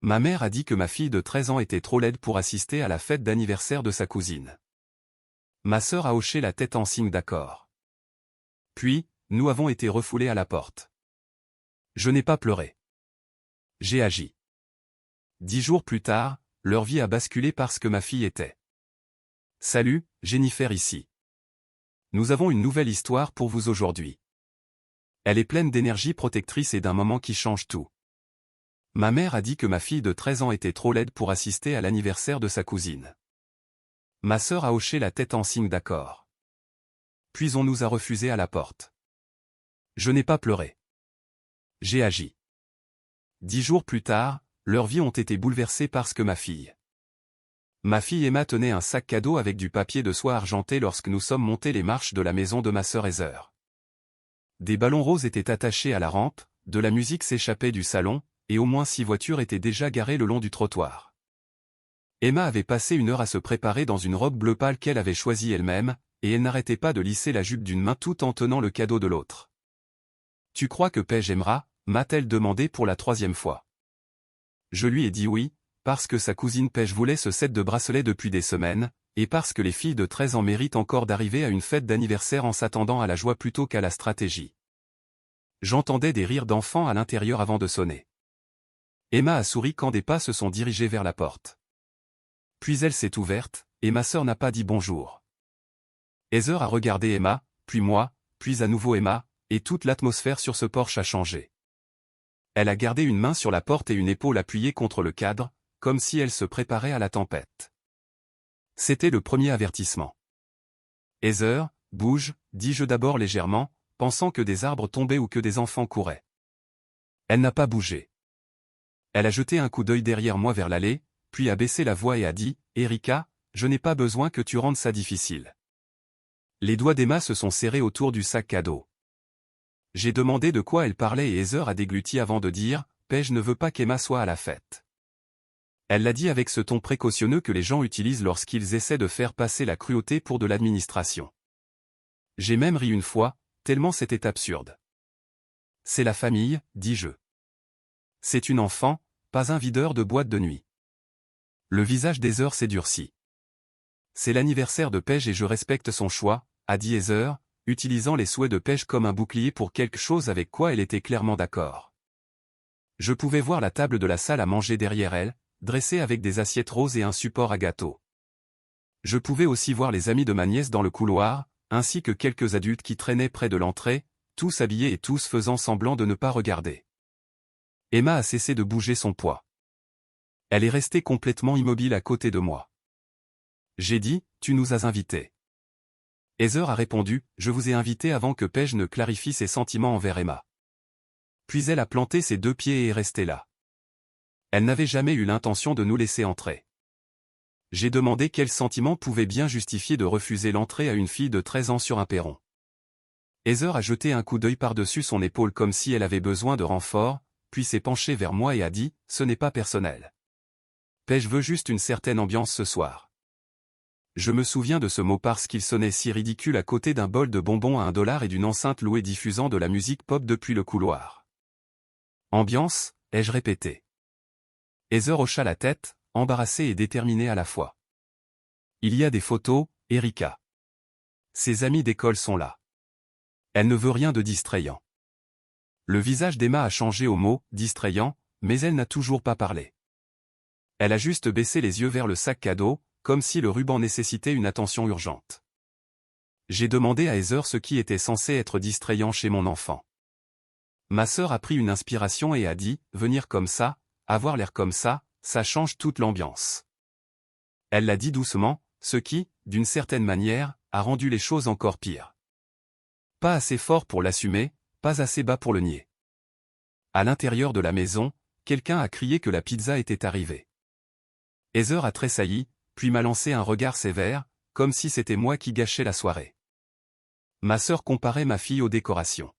Ma mère a dit que ma fille de 13 ans était trop laide pour assister à la fête d'anniversaire de sa cousine. Ma sœur a hoché la tête en signe d'accord. Puis, nous avons été refoulés à la porte. Je n'ai pas pleuré. J'ai agi. 10 jours plus tard, leur vie a basculé parce que ma fille était. Salut, Jennifer ici. Nous avons une nouvelle histoire pour vous aujourd'hui. Elle est pleine d'énergie protectrice et d'un moment qui change tout. Ma mère a dit que ma fille de 13 ans était trop laide pour assister à l'anniversaire de sa cousine. Ma sœur a hoché la tête en signe d'accord. Puis on nous a refusés à la porte. Je n'ai pas pleuré. J'ai agi. 10 jours plus tard, leurs vies ont été bouleversées parce que ma fille Emma tenait un sac cadeau avec du papier de soie argenté lorsque nous sommes montés les marches de la maison de ma sœur Heather. Des ballons roses étaient attachés à la rampe, de la musique s'échappait du salon, et au moins 6 voitures étaient déjà garées le long du trottoir. Emma avait passé 1 heure à se préparer dans une robe bleu pâle qu'elle avait choisie elle-même, et elle n'arrêtait pas de lisser la jupe d'une main tout en tenant le cadeau de l'autre. « Tu crois que Paige aimera ?» m'a-t-elle demandé pour la 3e fois. Je lui ai dit oui, parce que sa cousine Paige voulait ce set de bracelets depuis des semaines, et parce que les filles de 13 ans méritent encore d'arriver à une fête d'anniversaire en s'attendant à la joie plutôt qu'à la stratégie. J'entendais des rires d'enfants à l'intérieur avant de sonner. Emma a souri quand des pas se sont dirigés vers la porte. Puis elle s'est ouverte, et ma sœur n'a pas dit bonjour. Heather a regardé Emma, puis moi, puis à nouveau Emma, et toute l'atmosphère sur ce porche a changé. Elle a gardé une main sur la porte et une épaule appuyée contre le cadre, comme si elle se préparait à la tempête. C'était le premier avertissement. « Heather, bouge », dis-je d'abord légèrement, pensant que des arbres tombaient ou que des enfants couraient. Elle n'a pas bougé. Elle a jeté un coup d'œil derrière moi vers l'allée, puis a baissé la voix et a dit « Erika, je n'ai pas besoin que tu rendes ça difficile. » Les doigts d'Emma se sont serrés autour du sac cadeau. J'ai demandé de quoi elle parlait et Heather a dégluti avant de dire « Paige ne veut pas qu'Emma soit à la fête. » Elle l'a dit avec ce ton précautionneux que les gens utilisent lorsqu'ils essaient de faire passer la cruauté pour de l'administration. J'ai même ri une fois, tellement c'était absurde. « C'est la famille, dis-je. C'est une enfant, pas un videur de boîte de nuit. » Le visage d'Heather s'est durci. « C'est l'anniversaire de Paige et je respecte son choix, » a dit Heather, utilisant les souhaits de Paige comme un bouclier pour quelque chose avec quoi elle était clairement d'accord. Je pouvais voir la table de la salle à manger derrière elle, dressée avec des assiettes roses et un support à gâteau. Je pouvais aussi voir les amis de ma nièce dans le couloir, ainsi que quelques adultes qui traînaient près de l'entrée, tous habillés et tous faisant semblant de ne pas regarder. Emma a cessé de bouger son poids. Elle est restée complètement immobile à côté de moi. J'ai dit, « Tu nous as invités. » Heather a répondu, « Je vous ai invité avant que Paige ne clarifie ses sentiments envers Emma. » Puis elle a planté ses 2 pieds et est restée là. Elle n'avait jamais eu l'intention de nous laisser entrer. J'ai demandé quel sentiment pouvait bien justifier de refuser l'entrée à une fille de 13 ans sur un perron. Heather a jeté un coup d'œil par-dessus son épaule comme si elle avait besoin de renfort, puis s'est penchée vers moi et a dit, « Ce n'est pas personnel. Paige veut juste une certaine ambiance ce soir. » Je me souviens de ce mot parce qu'il sonnait si ridicule à côté d'un bol de bonbons à $1 et d'une enceinte louée diffusant de la musique pop depuis le couloir. « Ambiance ?» ai-je répété. Heather hocha la tête, embarrassée et déterminée à la fois. « Il y a des photos, Erika. Ses amis d'école sont là. Elle ne veut rien de distrayant. » Le visage d'Emma a changé au mot « distrayant », mais elle n'a toujours pas parlé. Elle a juste baissé les yeux vers le sac cadeau, comme si le ruban nécessitait une attention urgente. J'ai demandé à Heather ce qui était censé être distrayant chez mon enfant. Ma sœur a pris une inspiration et a dit, « Venir comme ça, avoir l'air comme ça change toute l'ambiance. » Elle l'a dit doucement, ce qui, d'une certaine manière, a rendu les choses encore pires. Pas assez fort pour l'assumer, pas assez bas pour le nier. À l'intérieur de la maison, quelqu'un a crié que la pizza était arrivée. Heather a tressailli, puis m'a lancé un regard sévère, comme si c'était moi qui gâchais la soirée. Ma sœur comparait ma fille aux décorations.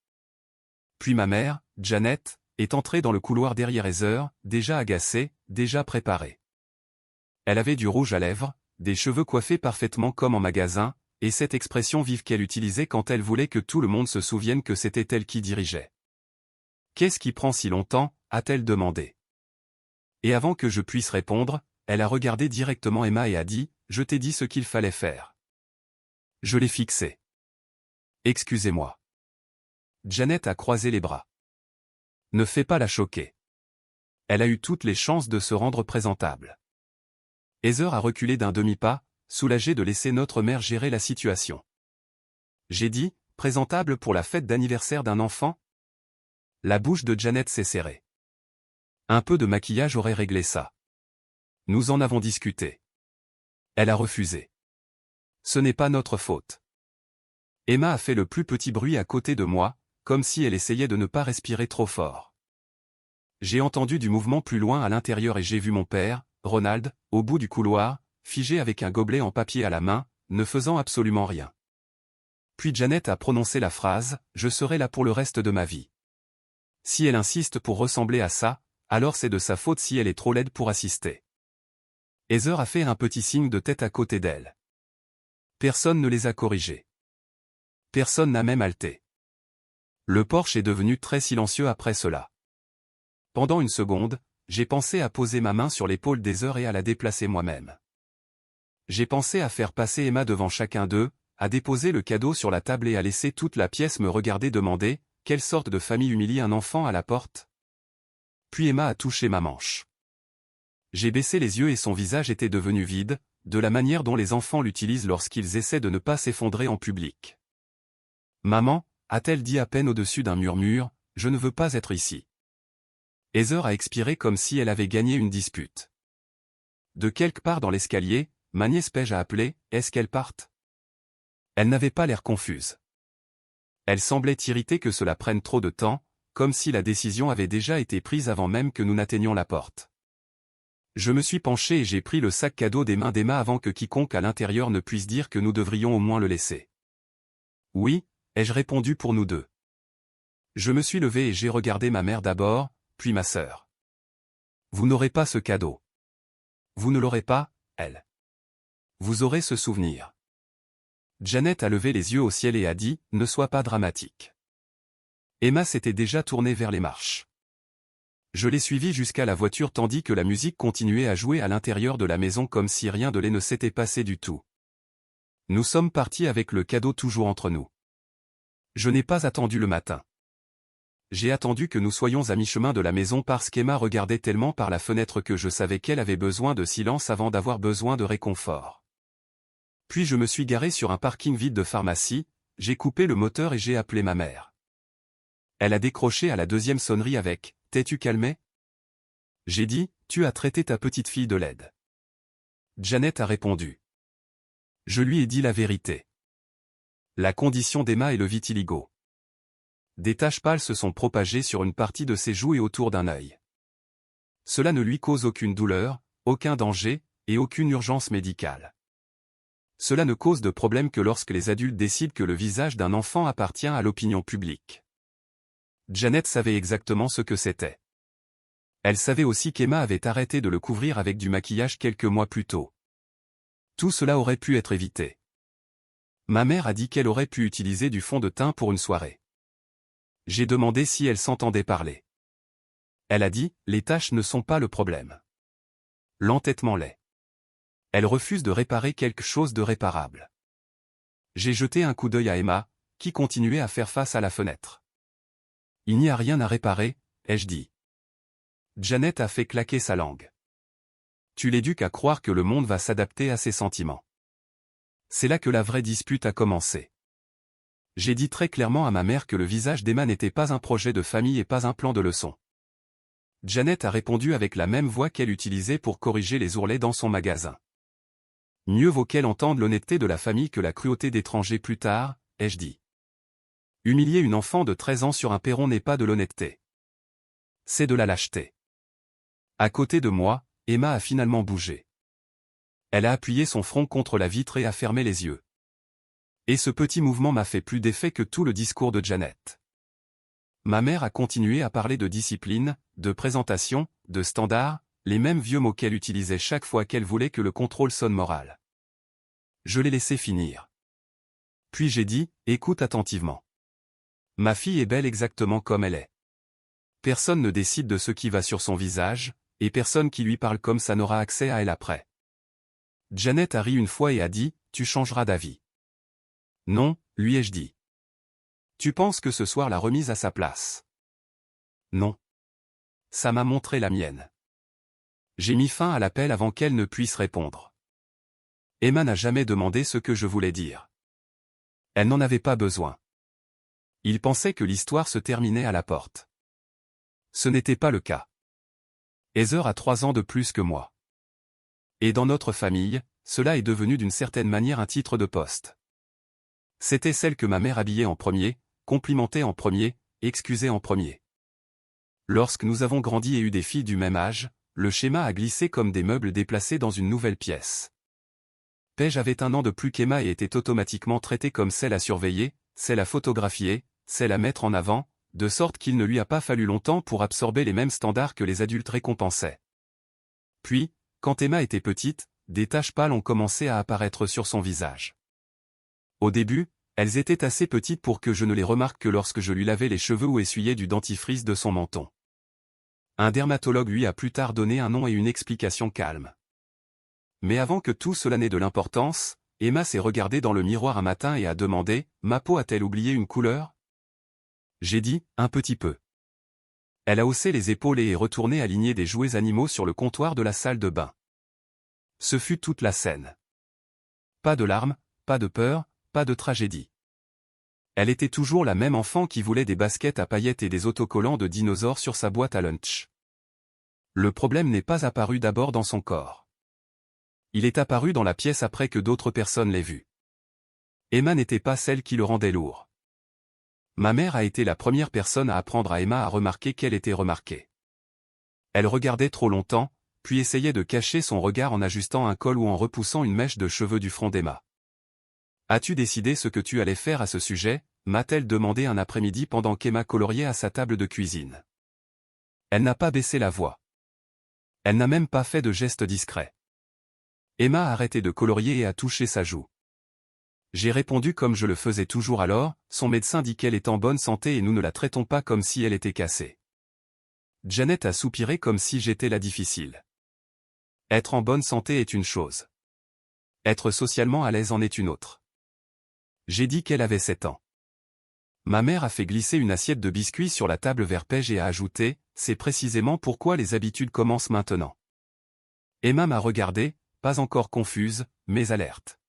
Puis ma mère, Janet, est entrée dans le couloir derrière Heather, déjà agacée, déjà préparée. Elle avait du rouge à lèvres, des cheveux coiffés parfaitement comme en magasin, et cette expression vive qu'elle utilisait quand elle voulait que tout le monde se souvienne que c'était elle qui dirigeait. « Qu'est-ce qui prend si longtemps ?» a-t-elle demandé. Et avant que je puisse répondre, elle a regardé directement Emma et a dit « Je t'ai dit ce qu'il fallait faire. » Je l'ai fixé. Excusez-moi. Janet a croisé les bras. Ne fais pas la choquer. Elle a eu toutes les chances de se rendre présentable. Heather a reculé d'un demi-pas, soulagée de laisser notre mère gérer la situation. J'ai dit, présentable pour la fête d'anniversaire d'un enfant? La bouche de Janet s'est serrée. Un peu de maquillage aurait réglé ça. Nous en avons discuté. Elle a refusé. Ce n'est pas notre faute. Emma a fait le plus petit bruit à côté de moi, comme si elle essayait de ne pas respirer trop fort. J'ai entendu du mouvement plus loin à l'intérieur et j'ai vu mon père, Ronald, au bout du couloir, figé avec un gobelet en papier à la main, ne faisant absolument rien. Puis Janet a prononcé la phrase « Je serai là pour le reste de ma vie ». Si elle insiste pour ressembler à ça, alors c'est de sa faute si elle est trop laide pour assister. Heather a fait un petit signe de tête à côté d'elle. Personne ne les a corrigés. Personne n'a même halté. Le porche est devenu très silencieux après cela. Pendant une seconde, j'ai pensé à poser ma main sur l'épaule d'Heather et à la déplacer moi-même. J'ai pensé à faire passer Emma devant chacun d'eux, à déposer le cadeau sur la table et à laisser toute la pièce me regarder demander « Quelle sorte de famille humilie un enfant à la porte ?» Puis Emma a touché ma manche. J'ai baissé les yeux et son visage était devenu vide, de la manière dont les enfants l'utilisent lorsqu'ils essaient de ne pas s'effondrer en public. « Maman » a-t-elle dit à peine au-dessus d'un murmure, « Je ne veux pas être ici. » Heather a expiré comme si elle avait gagné une dispute. De quelque part dans l'escalier, ma nièce Paige a appelé, « Est-ce qu'elle parte ?» Elle n'avait pas l'air confuse. Elle semblait irritée que cela prenne trop de temps, comme si la décision avait déjà été prise avant même que nous n'atteignions la porte. Je me suis penché et j'ai pris le sac cadeau des mains d'Emma avant que quiconque à l'intérieur ne puisse dire que nous devrions au moins le laisser. Oui, ai-je répondu pour nous deux. Je me suis levé et j'ai regardé ma mère d'abord, puis ma sœur. Vous n'aurez pas ce cadeau. Vous ne l'aurez pas, elle. Vous aurez ce souvenir. Janet a levé les yeux au ciel et a dit « Ne sois pas dramatique ». Emma s'était déjà tournée vers les marches. Je l'ai suivie jusqu'à la voiture tandis que la musique continuait à jouer à l'intérieur de la maison comme si rien de laid ne s'était passé du tout. Nous sommes partis avec le cadeau toujours entre nous. Je n'ai pas attendu le matin. J'ai attendu que nous soyons à mi-chemin de la maison parce qu'Emma regardait tellement par la fenêtre que je savais qu'elle avait besoin de silence avant d'avoir besoin de réconfort. Puis je me suis garé sur un parking vide de pharmacie, j'ai coupé le moteur et j'ai appelé ma mère. Elle a décroché à la deuxième sonnerie avec « T'es-tu calmé ?» J'ai dit « Tu as traité ta petite fille de laide. » Janet a répondu. Je lui ai dit la vérité. La condition d'Emma est le vitiligo. Des taches pâles se sont propagées sur une partie de ses joues et autour d'un œil. Cela ne lui cause aucune douleur, aucun danger, et aucune urgence médicale. Cela ne cause de problème que lorsque les adultes décident que le visage d'un enfant appartient à l'opinion publique. Janet savait exactement ce que c'était. Elle savait aussi qu'Emma avait arrêté de le couvrir avec du maquillage quelques mois plus tôt. Tout cela aurait pu être évité. Ma mère a dit qu'elle aurait pu utiliser du fond de teint pour une soirée. J'ai demandé si elle s'entendait parler. Elle a dit « Les taches ne sont pas le problème. L'entêtement l'est. Elle refuse de réparer quelque chose de réparable. » J'ai jeté un coup d'œil à Emma, qui continuait à faire face à la fenêtre. « Il n'y a rien à réparer, ai-je dit. » Janet a fait claquer sa langue. « Tu l'éduques à croire que le monde va s'adapter à ses sentiments. » C'est là que la vraie dispute a commencé. J'ai dit très clairement à ma mère que le visage d'Emma n'était pas un projet de famille et pas un plan de leçon. Janet a répondu avec la même voix qu'elle utilisait pour corriger les ourlets dans son magasin. Mieux vaut qu'elle entende l'honnêteté de la famille que la cruauté d'étrangers plus tard, ai-je dit. Humilier une enfant de 13 ans sur un perron n'est pas de l'honnêteté. C'est de la lâcheté. À côté de moi, Emma a finalement bougé. Elle a appuyé son front contre la vitre et a fermé les yeux. Et ce petit mouvement m'a fait plus d'effet que tout le discours de Janet. Ma mère a continué à parler de discipline, de présentation, de standards, les mêmes vieux mots qu'elle utilisait chaque fois qu'elle voulait que le contrôle sonne moral. Je l'ai laissé finir. Puis j'ai dit, écoute attentivement. Ma fille est belle exactement comme elle est. Personne ne décide de ce qui va sur son visage, et personne qui lui parle comme ça n'aura accès à elle après. Janet a ri une fois et a dit, tu changeras d'avis. Non, lui ai-je dit. Tu penses que ce soir l'a remise à sa place? Non. Ça m'a montré la mienne. J'ai mis fin à l'appel avant qu'elle ne puisse répondre. Emma n'a jamais demandé ce que je voulais dire. Elle n'en avait pas besoin. Il pensait que l'histoire se terminait à la porte. Ce n'était pas le cas. Heather a 3 ans de plus que moi. Et dans notre famille, cela est devenu d'une certaine manière un titre de poste. C'était celle que ma mère habillait en premier, complimentait en premier, excusait en premier. Lorsque nous avons grandi et eu des filles du même âge, le schéma a glissé comme des meubles déplacés dans une nouvelle pièce. Paige avait 1 an de plus qu'Emma et était automatiquement traitée comme celle à surveiller, celle à photographier, celle à mettre en avant, de sorte qu'il ne lui a pas fallu longtemps pour absorber les mêmes standards que les adultes récompensaient. Puis, quand Emma était petite, des taches pâles ont commencé à apparaître sur son visage. Au début, elles étaient assez petites pour que je ne les remarque que lorsque je lui lavais les cheveux ou essuyais du dentifrice de son menton. Un dermatologue lui a plus tard donné un nom et une explication calme. Mais avant que tout cela n'ait de l'importance, Emma s'est regardée dans le miroir un matin et a demandé « Ma peau a-t-elle oublié une couleur ?» J'ai dit « Un petit peu ». Elle a haussé les épaules et est retournée aligner des jouets animaux sur le comptoir de la salle de bain. Ce fut toute la scène. Pas de larmes, pas de peur, pas de tragédie. Elle était toujours la même enfant qui voulait des baskets à paillettes et des autocollants de dinosaures sur sa boîte à lunch. Le problème n'est pas apparu d'abord dans son corps. Il est apparu dans la pièce après que d'autres personnes l'aient vu. Emma n'était pas celle qui le rendait lourd. Ma mère a été la première personne à apprendre à Emma à remarquer qu'elle était remarquée. Elle regardait trop longtemps, puis essayait de cacher son regard en ajustant un col ou en repoussant une mèche de cheveux du front d'Emma. « As-tu décidé ce que tu allais faire à ce sujet ?» m'a-t-elle demandé un après-midi pendant qu'Emma coloriait à sa table de cuisine. Elle n'a pas baissé la voix. Elle n'a même pas fait de geste discret. Emma a arrêté de colorier et a touché sa joue. J'ai répondu comme je le faisais toujours alors, son médecin dit qu'elle est en bonne santé et nous ne la traitons pas comme si elle était cassée. Janet a soupiré comme si j'étais la difficile. Être en bonne santé est une chose. Être socialement à l'aise en est une autre. J'ai dit qu'elle avait 7 ans. Ma mère a fait glisser une assiette de biscuits sur la table vers Paige et a ajouté, c'est précisément pourquoi les habitudes commencent maintenant. Emma m'a regardé, pas encore confuse, mais alerte.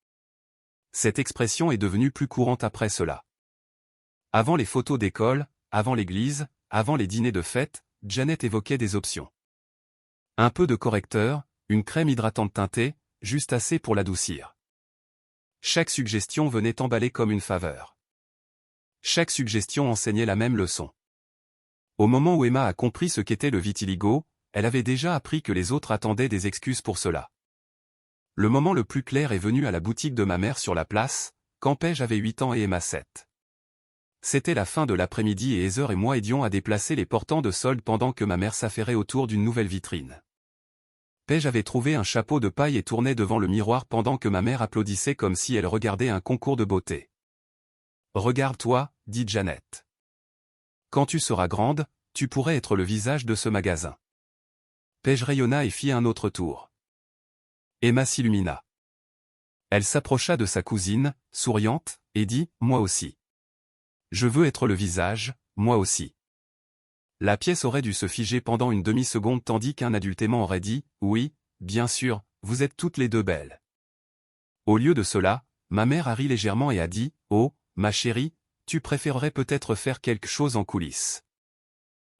Cette expression est devenue plus courante après cela. Avant les photos d'école, avant l'église, avant les dîners de fête, Janet évoquait des options. Un peu de correcteur, une crème hydratante teintée, juste assez pour l'adoucir. Chaque suggestion venait emballée comme une faveur. Chaque suggestion enseignait la même leçon. Au moment où Emma a compris ce qu'était le vitiligo, elle avait déjà appris que les autres attendaient des excuses pour cela. Le moment le plus clair est venu à la boutique de ma mère sur la place, quand Paige avait 8 ans et Emma 7. C'était la fin de l'après-midi et Heather et moi aidions à déplacer les portants de solde pendant que ma mère s'affairait autour d'une nouvelle vitrine. Paige avait trouvé un chapeau de paille et tournait devant le miroir pendant que ma mère applaudissait comme si elle regardait un concours de beauté. « Regarde-toi, dit Janet. Quand tu seras grande, tu pourrais être le visage de ce magasin. » Paige rayonna et fit un autre tour. Emma s'illumina. Elle s'approcha de sa cousine, souriante, et dit « Moi aussi. Je veux être le visage, moi aussi. » La pièce aurait dû se figer pendant une demi-seconde tandis qu'un adulte aimant aurait dit « Oui, bien sûr, vous êtes toutes les deux belles. » Au lieu de cela, ma mère a ri légèrement et a dit « Oh, ma chérie, tu préférerais peut-être faire quelque chose en coulisses. »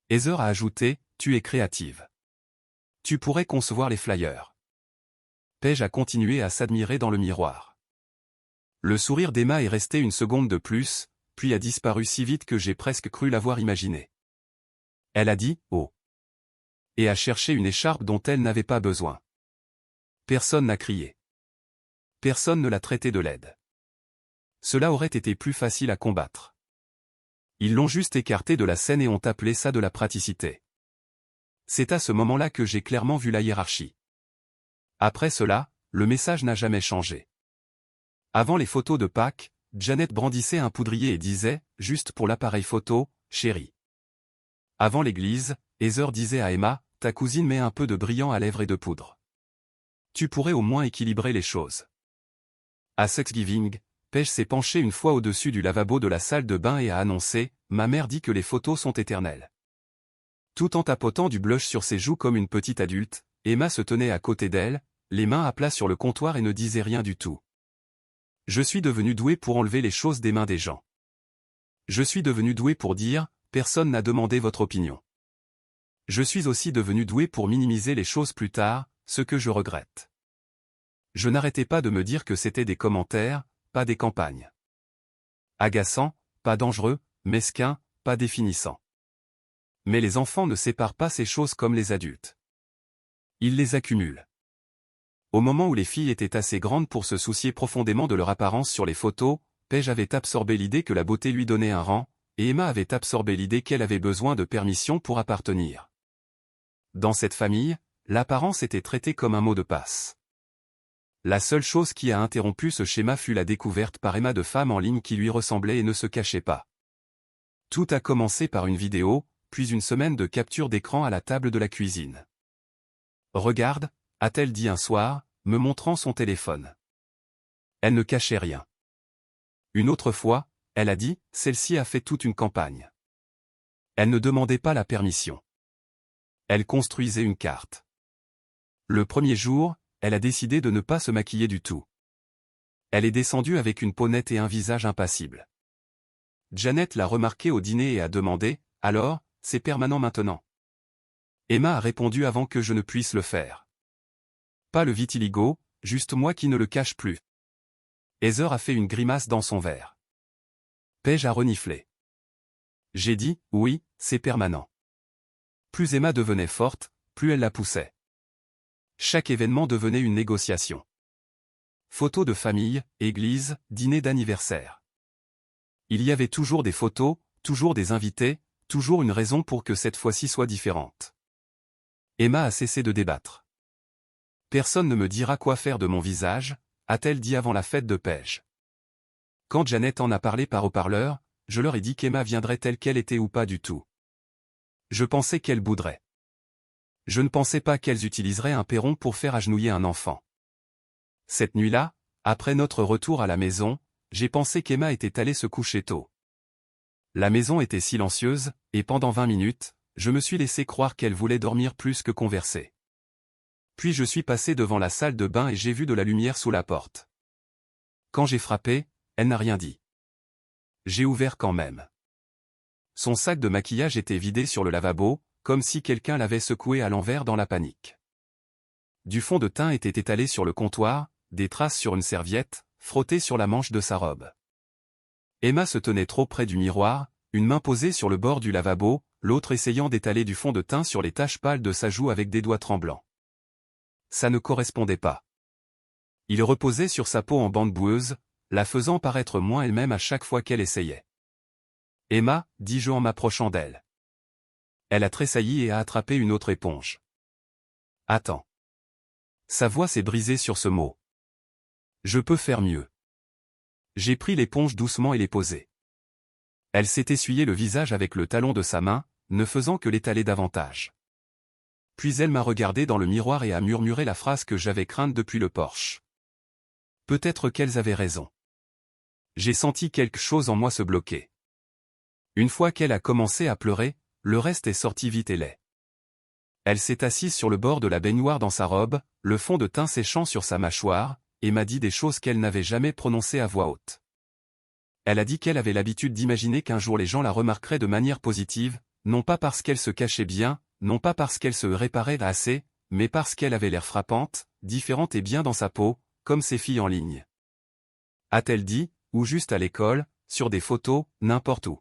Heather a ajouté « Tu es créative. Tu pourrais concevoir les flyers. » Paige a continué à s'admirer dans le miroir. Le sourire d'Emma est resté une seconde de plus, puis a disparu si vite que j'ai presque cru l'avoir imaginé. Elle a dit « Oh » et a cherché une écharpe dont elle n'avait pas besoin. Personne n'a crié. Personne ne l'a traité de laide. Cela aurait été plus facile à combattre. Ils l'ont juste écarté de la scène et ont appelé ça de la praticité. C'est à ce moment-là que j'ai clairement vu la hiérarchie. Après cela, le message n'a jamais changé. Avant les photos de Pâques, Janet brandissait un poudrier et disait, juste pour l'appareil photo, « Chérie. » Avant l'église, Heather disait à Emma, « ta cousine met un peu de brillant à lèvres et de poudre. Tu pourrais au moins équilibrer les choses. À Thanksgiving, Paige s'est penchée une fois au-dessus du lavabo de la salle de bain et a annoncé « Ma mère dit que les photos sont éternelles ». Tout en tapotant du blush sur ses joues comme une petite adulte, Emma se tenait à côté d'elle, les mains à plat sur le comptoir et ne disait rien du tout. Je suis devenue douée pour enlever les choses des mains des gens. Je suis devenue douée pour dire « Personne n'a demandé votre opinion ». Je suis aussi devenue douée pour minimiser les choses plus tard, ce que je regrette. Je n'arrêtais pas de me dire que c'était des commentaires, pas des campagnes. Agaçant, pas dangereux, mesquin, pas définissant. Mais les enfants ne séparent pas ces choses comme les adultes. Ils les accumulent. Au moment où les filles étaient assez grandes pour se soucier profondément de leur apparence sur les photos, Paige avait absorbé l'idée que la beauté lui donnait un rang, et Emma avait absorbé l'idée qu'elle avait besoin de permission pour appartenir. Dans cette famille, l'apparence était traitée comme un mot de passe. La seule chose qui a interrompu ce schéma fut la découverte par Emma de femmes en ligne qui lui ressemblaient et ne se cachaient pas. Tout a commencé par une vidéo, puis une semaine de capture d'écran à la table de la cuisine. « Regarde », a-t-elle dit un soir, me montrant son téléphone. Elle ne cachait rien. Une autre fois, elle a dit, celle-ci a fait toute une campagne. Elle ne demandait pas la permission. Elle construisait une carte. Le premier jour, elle a décidé de ne pas se maquiller du tout. Elle est descendue avec une peau nette et un visage impassible. Janet l'a remarqué au dîner et a demandé, « Alors, c'est permanent maintenant ?» Emma a répondu avant que je ne puisse le faire. Pas le vitiligo, juste moi qui ne le cache plus. Heather a fait une grimace dans son verre. Paige a reniflé. J'ai dit, oui, c'est permanent. Plus Emma devenait forte, plus elle la poussait. Chaque événement devenait une négociation. Photos de famille, église, dîner d'anniversaire. Il y avait toujours des photos, toujours des invités, toujours une raison pour que cette fois-ci soit différente. Emma a cessé de débattre. Personne ne me dira quoi faire de mon visage, a-t-elle dit avant la fête de Paige. Quand Janet en a parlé par haut-parleur, je leur ai dit qu'Emma viendrait telle qu'elle était ou pas du tout. Je pensais qu'elle bouderait. Je ne pensais pas qu'elles utiliseraient un perron pour faire agenouiller un enfant. Cette nuit-là, après notre retour à la maison, j'ai pensé qu'Emma était allée se coucher tôt. La maison était silencieuse, et pendant 20 minutes, je me suis laissé croire qu'elle voulait dormir plus que converser. Puis je suis passé devant la salle de bain et j'ai vu de la lumière sous la porte. Quand j'ai frappé, elle n'a rien dit. J'ai ouvert quand même. Son sac de maquillage était vidé sur le lavabo, comme si quelqu'un l'avait secoué à l'envers dans la panique. Du fond de teint était étalé sur le comptoir, des traces sur une serviette, frottée sur la manche de sa robe. Emma se tenait trop près du miroir, une main posée sur le bord du lavabo, l'autre essayant d'étaler du fond de teint sur les taches pâles de sa joue avec des doigts tremblants. Ça ne correspondait pas. Il reposait sur sa peau en bande boueuse, la faisant paraître moins elle-même à chaque fois qu'elle essayait. « Emma » dis-je en m'approchant d'elle. Elle a tressailli et a attrapé une autre éponge. « Attends. » Sa voix s'est brisée sur ce mot. « Je peux faire mieux. » J'ai pris l'éponge doucement et l'ai posée. Elle s'est essuyé le visage avec le talon de sa main, ne faisant que l'étaler davantage. Puis elle m'a regardé dans le miroir et a murmuré la phrase que j'avais crainte depuis le porche. Peut-être qu'elles avaient raison. J'ai senti quelque chose en moi se bloquer. Une fois qu'elle a commencé à pleurer, le reste est sorti vite et laid. Elle s'est assise sur le bord de la baignoire dans sa robe, le fond de teint séchant sur sa mâchoire, et m'a dit des choses qu'elle n'avait jamais prononcées à voix haute. Elle a dit qu'elle avait l'habitude d'imaginer qu'un jour les gens la remarqueraient de manière positive, non pas parce qu'elle se cachait bien, non pas parce qu'elle se réparait assez, mais parce qu'elle avait l'air frappante, différente et bien dans sa peau, comme ses filles en ligne. A-t-elle dit, ou juste à l'école, sur des photos, n'importe où.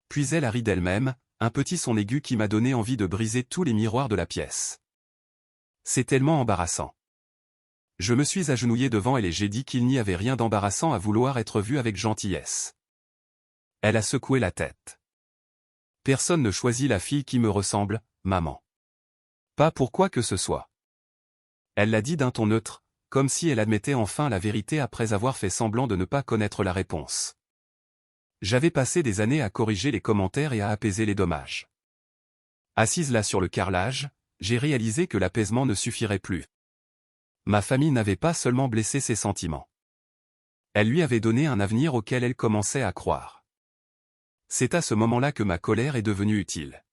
Puis elle a ri d'elle-même, un petit son aigu qui m'a donné envie de briser tous les miroirs de la pièce. C'est tellement embarrassant. Je me suis agenouillé devant elle et j'ai dit qu'il n'y avait rien d'embarrassant à vouloir être vu avec gentillesse. Elle a secoué la tête. Personne ne choisit la fille qui me ressemble, maman. Pas pour quoi que ce soit. Elle l'a dit d'un ton neutre, comme si elle admettait enfin la vérité après avoir fait semblant de ne pas connaître la réponse. J'avais passé des années à corriger les commentaires et à apaiser les dommages. Assise là sur le carrelage, j'ai réalisé que l'apaisement ne suffirait plus. Ma famille n'avait pas seulement blessé ses sentiments. Elle lui avait donné un avenir auquel elle commençait à croire. C'est à ce moment-là que ma colère est devenue utile.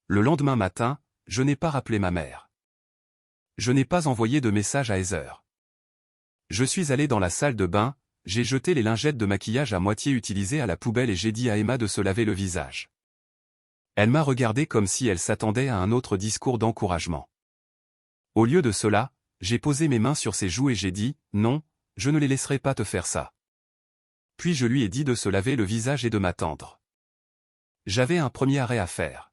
Le lendemain matin, je n'ai pas rappelé ma mère. Je n'ai pas envoyé de message à Heather. Je suis allé dans la salle de bain, j'ai jeté les lingettes de maquillage à moitié utilisées à la poubelle et j'ai dit à Emma de se laver le visage. Elle m'a regardé comme si elle s'attendait à un autre discours d'encouragement. Au lieu de cela, j'ai posé mes mains sur ses joues et j'ai dit « Non, je ne les laisserai pas te faire ça ». Puis je lui ai dit de se laver le visage et de m'attendre. J'avais un premier arrêt à faire.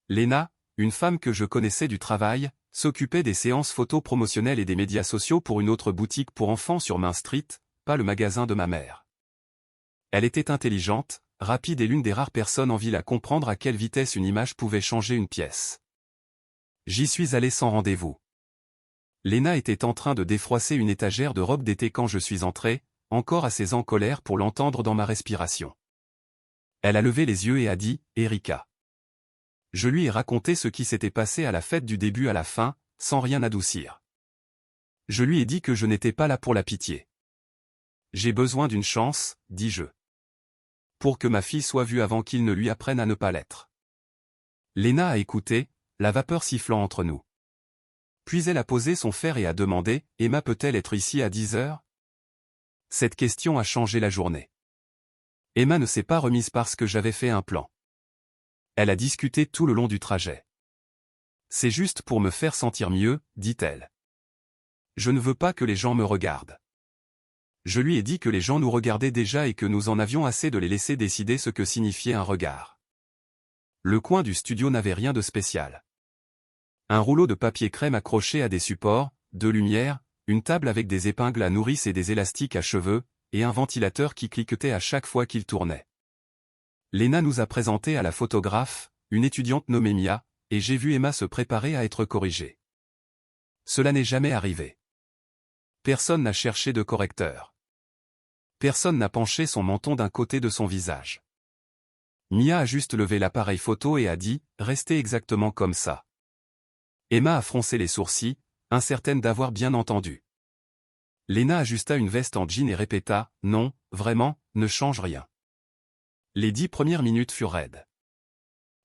Lena, une femme que je connaissais du travail, s'occupait des séances photos promotionnelles et des médias sociaux pour une autre boutique pour enfants sur Main Street, pas le magasin de ma mère. Elle était intelligente, rapide et l'une des rares personnes en ville à comprendre à quelle vitesse une image pouvait changer une pièce. J'y suis allé sans rendez-vous. Lena était en train de défroisser une étagère de robes d'été quand je suis entré, encore assez en colère pour l'entendre dans ma respiration. Elle a levé les yeux et a dit « Erika ». Je lui ai raconté ce qui s'était passé à la fête du début à la fin, sans rien adoucir. Je lui ai dit que je n'étais pas là pour la pitié. J'ai besoin d'une chance, dis-je. Pour que ma fille soit vue avant qu'il ne lui apprenne à ne pas l'être. Lena a écouté, la vapeur sifflant entre nous. Puis elle a posé son fer et a demandé « Emma peut-elle être ici à 10 heures ?» Cette question a changé la journée. Emma ne s'est pas remise parce que j'avais fait un plan. Elle a discuté tout le long du trajet. C'est juste pour me faire sentir mieux, dit-elle. Je ne veux pas que les gens me regardent. Je lui ai dit que les gens nous regardaient déjà et que nous en avions assez de les laisser décider ce que signifiait un regard. Le coin du studio n'avait rien de spécial. Un rouleau de papier crème accroché à des supports, deux lumières, une table avec des épingles à nourrice et des élastiques à cheveux, et un ventilateur qui cliquetait à chaque fois qu'il tournait. Lena nous a présenté à la photographe, une étudiante nommée Mia, et j'ai vu Emma se préparer à être corrigée. Cela n'est jamais arrivé. Personne n'a cherché de correcteur. Personne n'a penché son menton d'un côté de son visage. Mia a juste levé l'appareil photo et a dit « Restez exactement comme ça ». Emma a froncé les sourcils, incertaine d'avoir bien entendu. Lena ajusta une veste en jean et répéta « Non, vraiment, ne change rien ». Les 10 premières minutes furent raides.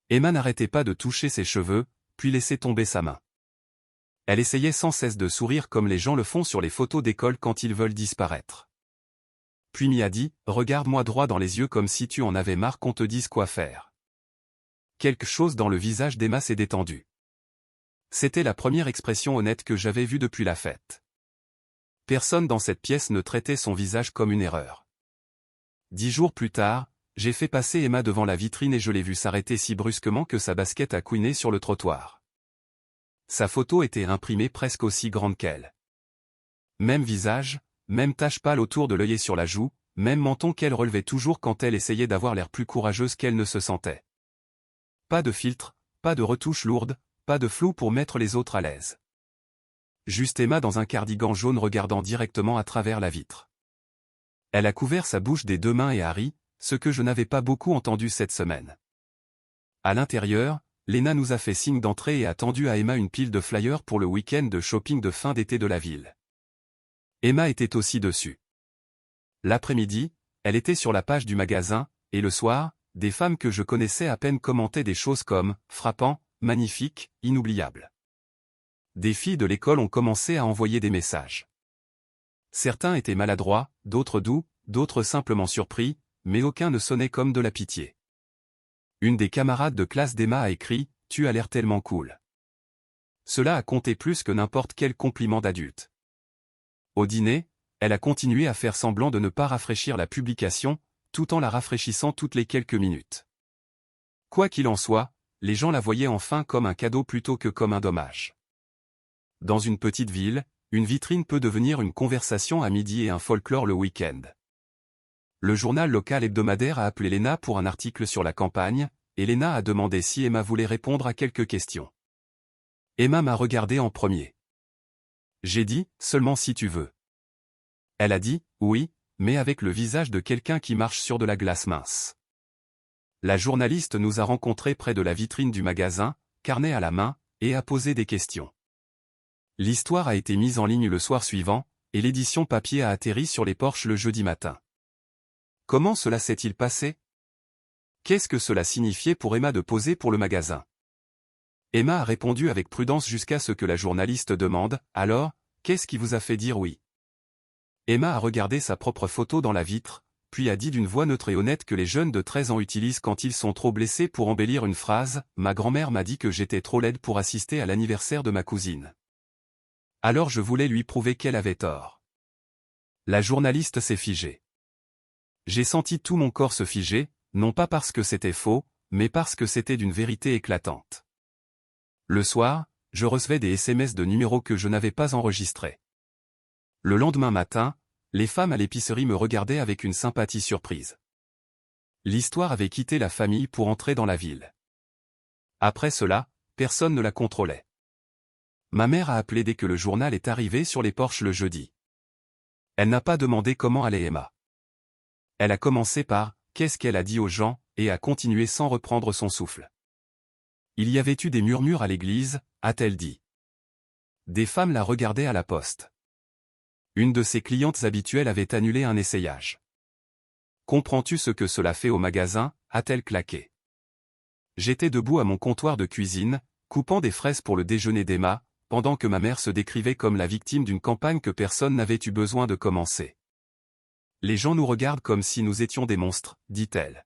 Emma n'arrêtait pas de toucher ses cheveux, puis laissait tomber sa main. Elle essayait sans cesse de sourire comme les gens le font sur les photos d'école quand ils veulent disparaître. Puis Mia dit « Regarde-moi droit dans les yeux comme si tu en avais marre qu'on te dise quoi faire ». Quelque chose dans le visage d'Emma s'est détendu. C'était la première expression honnête que j'avais vue depuis la fête. Personne dans cette pièce ne traitait son visage comme une erreur. 10 jours plus tard, j'ai fait passer Emma devant la vitrine et je l'ai vue s'arrêter si brusquement que sa basket a couiné sur le trottoir. Sa photo était imprimée presque aussi grande qu'elle. Même visage, même tache pâle autour de l'œil et sur la joue, même menton qu'elle relevait toujours quand elle essayait d'avoir l'air plus courageuse qu'elle ne se sentait. Pas de filtre, pas de retouche lourde, pas de flou pour mettre les autres à l'aise. Juste Emma dans un cardigan jaune regardant directement à travers la vitre. Elle a couvert sa bouche des 2 mains et a ri, ce que je n'avais pas beaucoup entendu cette semaine. À l'intérieur, Lena nous a fait signe d'entrer et a tendu à Emma une pile de flyers pour le week-end de shopping de fin d'été de la ville. Emma était aussi dessus. L'après-midi, elle était sur la page du magasin, et le soir, des femmes que je connaissais à peine commentaient des choses comme « frappant »,« magnifique »,« inoubliable ». Des filles de l'école ont commencé à envoyer des messages. Certains étaient maladroits, d'autres doux, d'autres simplement surpris, mais aucun ne sonnait comme de la pitié. Une des camarades de classe d'Emma a écrit « Tu as l'air tellement cool ». Cela a compté plus que n'importe quel compliment d'adulte. Au dîner, elle a continué à faire semblant de ne pas rafraîchir la publication, tout en la rafraîchissant toutes les quelques minutes. Quoi qu'il en soit, les gens la voyaient enfin comme un cadeau plutôt que comme un dommage. Dans une petite ville, une vitrine peut devenir une conversation à midi et un folklore le week-end. Le journal local hebdomadaire a appelé Lena pour un article sur la campagne, et Lena a demandé si Emma voulait répondre à quelques questions. Emma m'a regardé en premier. J'ai dit, seulement si tu veux. Elle a dit, oui, mais avec le visage de quelqu'un qui marche sur de la glace mince. La journaliste nous a rencontrés près de la vitrine du magasin, carnet à la main, et a posé des questions. L'histoire a été mise en ligne le soir suivant, et l'édition papier a atterri sur les porches le jeudi matin. Comment cela s'est-il passé? Qu'est-ce que cela signifiait pour Emma de poser pour le magasin? Emma a répondu avec prudence jusqu'à ce que la journaliste demande « Alors, qu'est-ce qui vous a fait dire oui ?» Emma a regardé sa propre photo dans la vitre, puis a dit d'une voix neutre et honnête que les jeunes de 13 ans utilisent quand ils sont trop blessés pour embellir une phrase « Ma grand-mère m'a dit que j'étais trop laide pour assister à l'anniversaire de ma cousine. Alors je voulais lui prouver qu'elle avait tort. » La journaliste s'est figée. J'ai senti tout mon corps se figer, non pas parce que c'était faux, mais parce que c'était d'une vérité éclatante. Le soir, je recevais des SMS de numéros que je n'avais pas enregistrés. Le lendemain matin, les femmes à l'épicerie me regardaient avec une sympathie surprise. L'histoire avait quitté la famille pour entrer dans la ville. Après cela, personne ne la contrôlait. Ma mère a appelé dès que le journal est arrivé sur les porches le jeudi. Elle n'a pas demandé comment allait Emma. Elle a commencé par « Qu'est-ce qu'elle a dit aux gens ?» et a continué sans reprendre son souffle. Il y avait eu des murmures à l'église, a-t-elle dit. Des femmes la regardaient à la poste. Une de ses clientes habituelles avait annulé un essayage. Comprends-tu ce que cela fait au magasin, a-t-elle claqué. J'étais debout à mon comptoir de cuisine, coupant des fraises pour le déjeuner d'Emma, pendant que ma mère se décrivait comme la victime d'une campagne que personne n'avait eu besoin de commencer. Les gens nous regardent comme si nous étions des monstres, dit-elle.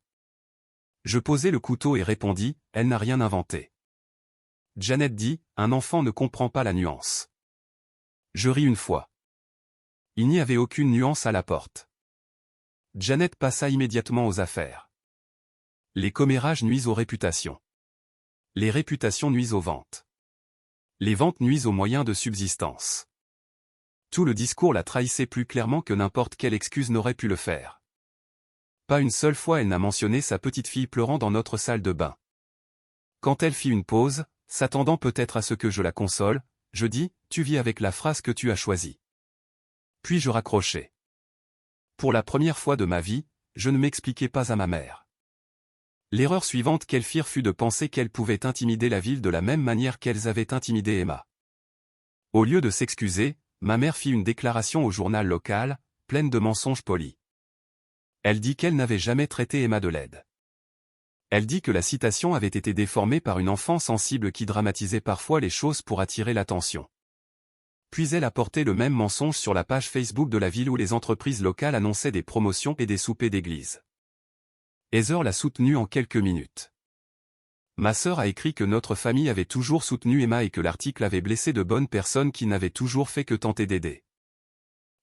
Je posai le couteau et répondis, elle n'a rien inventé. Janet dit, un enfant ne comprend pas la nuance. Je ris une fois. Il n'y avait aucune nuance à la porte. Janet passa immédiatement aux affaires. Les commérages nuisent aux réputations. Les réputations nuisent aux ventes. Les ventes nuisent aux moyens de subsistance. Tout le discours la trahissait plus clairement que n'importe quelle excuse n'aurait pu le faire. Pas une seule fois elle n'a mentionné sa petite fille pleurant dans notre salle de bain. Quand elle fit une pause, s'attendant peut-être à ce que je la console, je dis, tu vis avec la phrase que tu as choisie. Puis je raccrochai. Pour la première fois de ma vie, je ne m'expliquais pas à ma mère. L'erreur suivante qu'elles firent fut de penser qu'elles pouvaient intimider la ville de la même manière qu'elles avaient intimidé Emma. Au lieu de s'excuser, ma mère fit une déclaration au journal local, pleine de mensonges polis. Elle dit qu'elle n'avait jamais traité Emma de laide. Elle dit que la citation avait été déformée par une enfant sensible qui dramatisait parfois les choses pour attirer l'attention. Puis elle a porté le même mensonge sur la page Facebook de la ville où les entreprises locales annonçaient des promotions et des soupers d'église. Heather l'a soutenue en quelques minutes. Ma sœur a écrit que notre famille avait toujours soutenu Emma et que l'article avait blessé de bonnes personnes qui n'avaient toujours fait que tenter d'aider.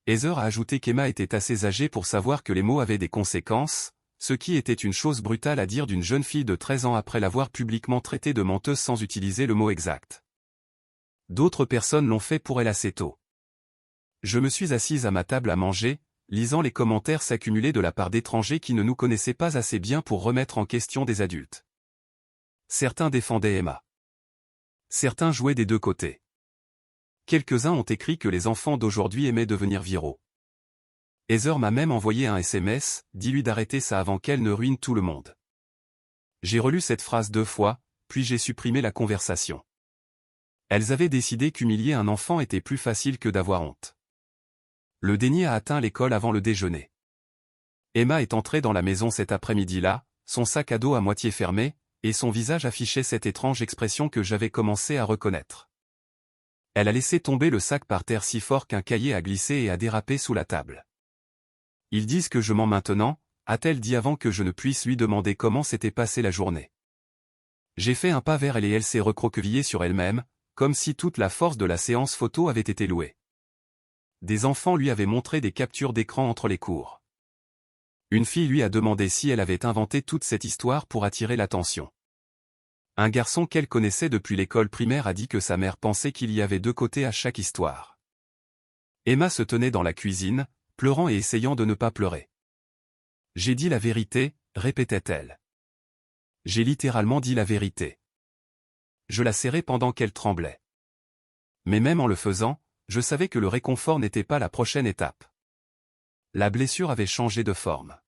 Heather a ajouté qu'Emma était assez âgée pour savoir que les mots avaient des conséquences, ce qui était une chose brutale à dire d'une jeune fille de 13 ans après l'avoir publiquement traitée de menteuse sans utiliser le mot exact. D'autres personnes l'ont fait pour elle assez tôt. Je me suis assise à ma table à manger, lisant les commentaires s'accumuler de la part d'étrangers qui ne nous connaissaient pas assez bien pour remettre en question des adultes. Certains défendaient Emma. Certains jouaient des deux côtés. Quelques-uns ont écrit que les enfants d'aujourd'hui aimaient devenir viraux. Heather m'a même envoyé un SMS, dis-lui d'arrêter ça avant qu'elle ne ruine tout le monde. J'ai relu cette phrase 2 fois, puis j'ai supprimé la conversation. Elles avaient décidé qu'humilier un enfant était plus facile que d'avoir honte. Le déni a atteint l'école avant le déjeuner. Emma est entrée dans la maison cet après-midi-là, son sac à dos à moitié fermé, et son visage affichait cette étrange expression que j'avais commencé à reconnaître. Elle a laissé tomber le sac par terre si fort qu'un cahier a glissé et a dérapé sous la table. Ils disent que je mens maintenant, a-t-elle dit avant que je ne puisse lui demander comment s'était passée la journée. J'ai fait un pas vers elle et elle s'est recroquevillée sur elle-même, comme si toute la force de la séance photo avait été louée. Des enfants lui avaient montré des captures d'écran entre les cours. Une fille lui a demandé si elle avait inventé toute cette histoire pour attirer l'attention. Un garçon qu'elle connaissait depuis l'école primaire a dit que sa mère pensait qu'il y avait 2 côtés à chaque histoire. Emma se tenait dans la cuisine, pleurant et essayant de ne pas pleurer. J'ai dit la vérité, répétait-elle. J'ai littéralement dit la vérité. Je la serrai pendant qu'elle tremblait. Mais même en le faisant, je savais que le réconfort n'était pas la prochaine étape. La blessure avait changé de forme.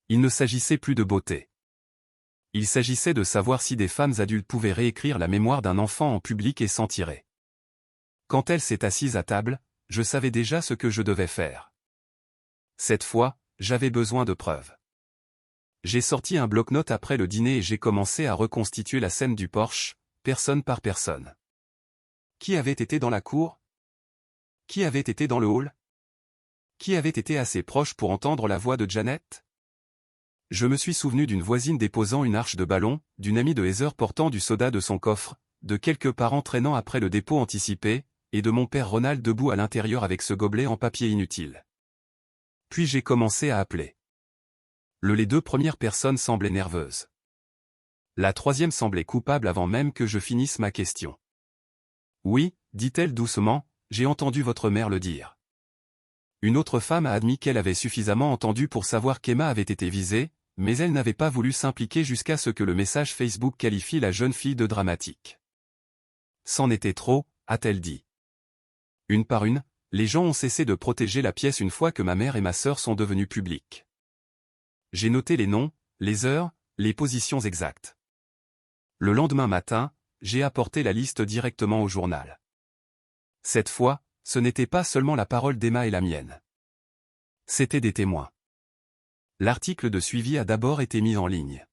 Il ne s'agissait plus de beauté. Il s'agissait de savoir si des femmes adultes pouvaient réécrire la mémoire d'un enfant en public et s'en tirer. Quand elle s'est assise à table, je savais déjà ce que je devais faire. Cette fois, j'avais besoin de preuves. J'ai sorti un bloc-notes après le dîner et j'ai commencé à reconstituer la scène du porche, personne par personne. Qui avait été dans la cour? Qui avait été dans le hall? Qui avait été assez proche pour entendre la voix de Janet? Je me suis souvenu d'une voisine déposant une arche de ballon, d'une amie de Heather portant du soda de son coffre, de quelques parents traînant après le dépôt anticipé, et de mon père Ronald debout à l'intérieur avec ce gobelet en papier inutile. Puis j'ai commencé à appeler. Les deux premières personnes semblaient nerveuses. La troisième semblait coupable avant même que je finisse ma question. Oui, dit-elle doucement, j'ai entendu votre mère le dire. Une autre femme a admis qu'elle avait suffisamment entendu pour savoir qu'Emma avait été visée, mais elle n'avait pas voulu s'impliquer jusqu'à ce que le message Facebook qualifie la jeune fille de dramatique. C'en était trop, a-t-elle dit. Une par une, les gens ont cessé de protéger la pièce une fois que ma mère et ma sœur sont devenues publiques. J'ai noté les noms, les heures, les positions exactes. Le lendemain matin, j'ai apporté la liste directement au journal. Cette fois, ce n'était pas seulement la parole d'Emma et la mienne. C'étaient des témoins. L'article de suivi a d'abord été mis en ligne.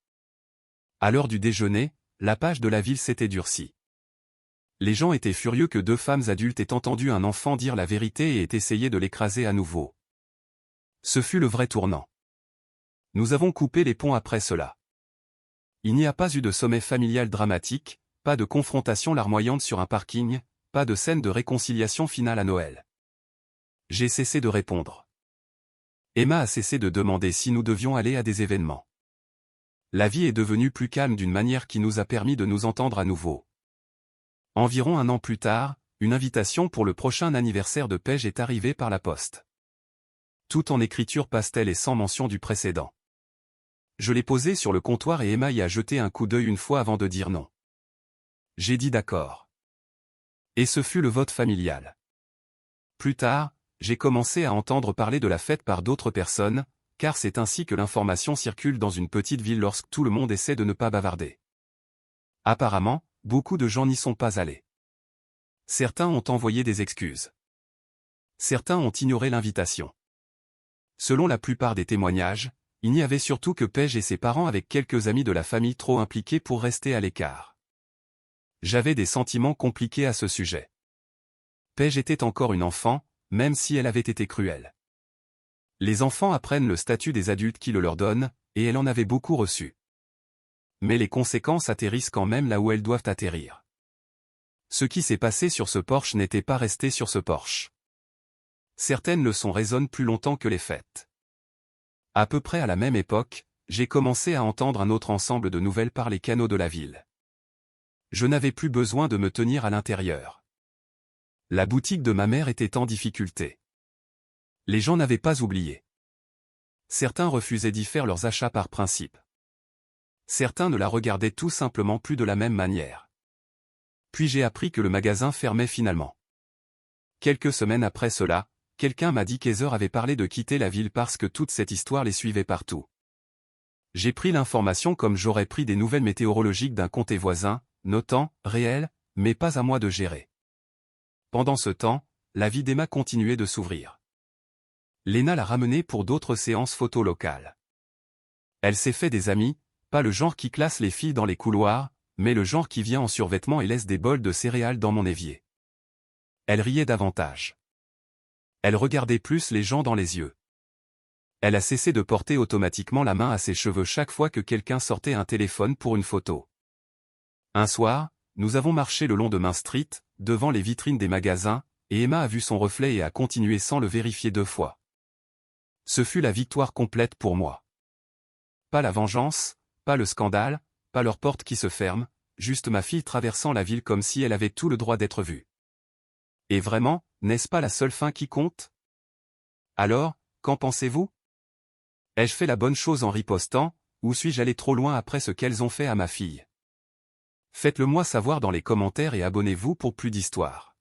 À l'heure du déjeuner, la page de la ville s'était durcie. Les gens étaient furieux que deux femmes adultes aient entendu un enfant dire la vérité et aient essayé de l'écraser à nouveau. Ce fut le vrai tournant. Nous avons coupé les ponts après cela. Il n'y a pas eu de sommet familial dramatique, pas de confrontation larmoyante sur un parking, pas de scène de réconciliation finale à Noël. J'ai cessé de répondre. Emma a cessé de demander si nous devions aller à des événements. La vie est devenue plus calme d'une manière qui nous a permis de nous entendre à nouveau. Environ un an plus tard, une invitation pour le prochain anniversaire de Paige est arrivée par la poste. Tout en écriture pastel et sans mention du précédent. Je l'ai posée sur le comptoir et Emma y a jeté un coup d'œil une fois avant de dire non. J'ai dit d'accord. Et ce fut le vote familial. Plus tard, j'ai commencé à entendre parler de la fête par d'autres personnes, car c'est ainsi que l'information circule dans une petite ville lorsque tout le monde essaie de ne pas bavarder. Apparemment, beaucoup de gens n'y sont pas allés. Certains ont envoyé des excuses. Certains ont ignoré l'invitation. Selon la plupart des témoignages, il n'y avait surtout que Paige et ses parents avec quelques amis de la famille trop impliqués pour rester à l'écart. J'avais des sentiments compliqués à ce sujet. Paige était encore une enfant, même si elle avait été cruelle. Les enfants apprennent le statut des adultes qui le leur donnent, et elle en avait beaucoup reçu. Mais les conséquences atterrissent quand même là où elles doivent atterrir. Ce qui s'est passé sur ce porche n'était pas resté sur ce porche. Certaines leçons résonnent plus longtemps que les fêtes. À peu près à la même époque, j'ai commencé à entendre un autre ensemble de nouvelles par les canaux de la ville. Je n'avais plus besoin de me tenir à l'intérieur. La boutique de ma mère était en difficulté. Les gens n'avaient pas oublié. Certains refusaient d'y faire leurs achats par principe. Certains ne la regardaient tout simplement plus de la même manière. Puis j'ai appris que le magasin fermait finalement. Quelques semaines après cela, quelqu'un m'a dit qu'Heather avait parlé de quitter la ville parce que toute cette histoire les suivait partout. J'ai pris l'information comme j'aurais pris des nouvelles météorologiques d'un comté voisin, notant « réel », mais pas à moi de gérer. Pendant ce temps, la vie d'Emma continuait de s'ouvrir. Lena l'a ramenée pour d'autres séances photos locales. Elle s'est fait des amis, pas le genre qui classe les filles dans les couloirs, mais le genre qui vient en survêtement et laisse des bols de céréales dans mon évier. Elle riait davantage. Elle regardait plus les gens dans les yeux. Elle a cessé de porter automatiquement la main à ses cheveux chaque fois que quelqu'un sortait un téléphone pour une photo. Un soir, nous avons marché le long de Main Street, devant les vitrines des magasins, et Emma a vu son reflet et a continué sans le vérifier 2 fois. Ce fut la victoire complète pour moi. Pas la vengeance, pas le scandale, pas leur porte qui se ferme, juste ma fille traversant la ville comme si elle avait tout le droit d'être vue. Et vraiment, n'est-ce pas la seule fin qui compte? Alors, qu'en pensez-vous? Ai-je fait la bonne chose en ripostant, ou suis-je allé trop loin après ce qu'elles ont fait à ma fille? Faites-le moi savoir dans les commentaires et abonnez-vous pour plus d'histoires.